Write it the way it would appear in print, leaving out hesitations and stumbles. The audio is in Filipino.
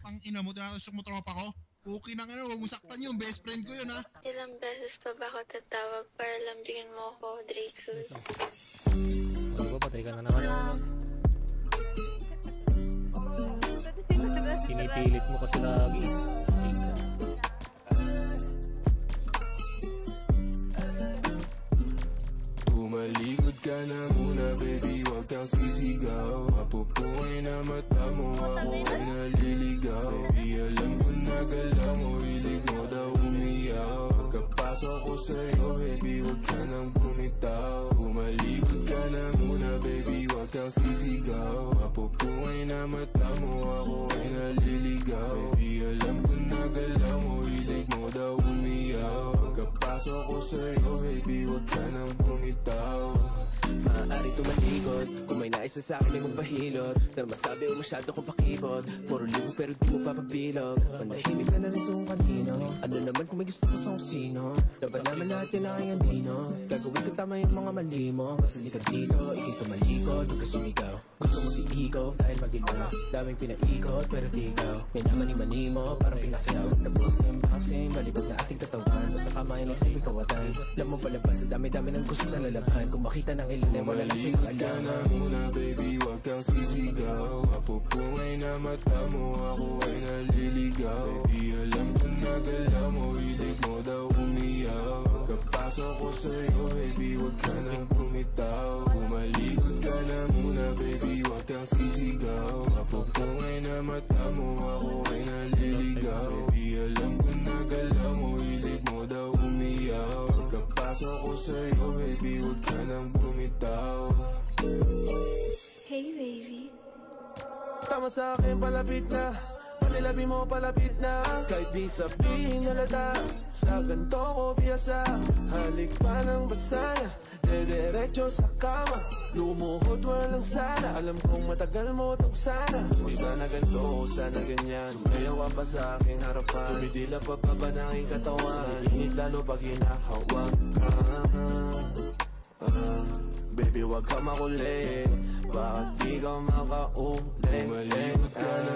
Ang ina mo, tinatusok mo tropa ko. Okay na nga, huwag mo saktan yung best friend ko yun, ha? Ilang beses pa ba ako tatawag para lambingin mo ako, Dre Cruz? Ano ba, patay ka na naman. Pinipilit mo kasi lagi. Tumalikod ka na muna, baby, wag kang sisigaw. Mapupungay na mata mo, ako ay naliligaw. Baby, alam ko na galaw mo, hilig mo daw umiyaw. Pagkapasok ko sa'yo, baby, wag ka nang bumitaw. Tumalikod ka na muna, baby, wag kang sisigaw. Mapupungay na mata mo, ako ay naliligaw. Baby, alam ko na galaw mo, hilig mo daw umiyaw. Pagkapasok ko sa'yo, baby, wag ka nang bumitaw. Maaari tumalikod kung may nais na sa'kin ay magpahilot. Na masabi o masyado kong pakibot. Puro libo pero di mo papabilog. Manahimik ka na rin sa kung kanino. Ano naman kung may gusto pa sa kung sino. Dapat naman lahat yun ang andino. Gagawin ko tama yung mga mali mo. Basta di ka dito, ikay tumalikod. Huwag ka sumigaw. Gusto mo si Ikaw dahil maginaw. Daming pinaikot pero di ikaw. May namani-mani mo parang pinakyaw. Tapos na yung boxing, balibag na ating katawan. Basta kamayan lang sa kawatan. Alam mo palaban sa dami-dami ng gusto na lalaban. Kung makita ng ilan wala na sing ka na muna, baby, wag kang sisigaw. Mapupungay na mata mo, ako ay naliligaw. Baby, alam ko na galaw mo, hilig mo daw umiyaw. Pagkapasok ko sa'yo, baby, wag ka nang bumitaw. Bumalikod ka na muna, baby, wag kang sisigaw. Mapupungay na mata mo, ako ay naliligaw. Baby, alam ko na galaw mo, hilig mo daw umiyaw. Pagkapasok ko sa'yo, baby, wag ka nang bumitaw. Hey, baby. Tama sa akin, palapit na. Panilabi mo, palapit na. Kahit di sabihin halata, sa ganto ko biyasa. Halik pa ng basana, dediretso sa kama. Lumuhod walang sana, alam kong matagal mo tong sana. O sana ganto, o sana ganyan. Sumayaw ka pa sa aking harapan. Tumidila pa ba ng aking katawan. Init lalo pag hinahawak ka. Baby, wag ka makulit. Bakit di ka makaulit? Tumalikod ka na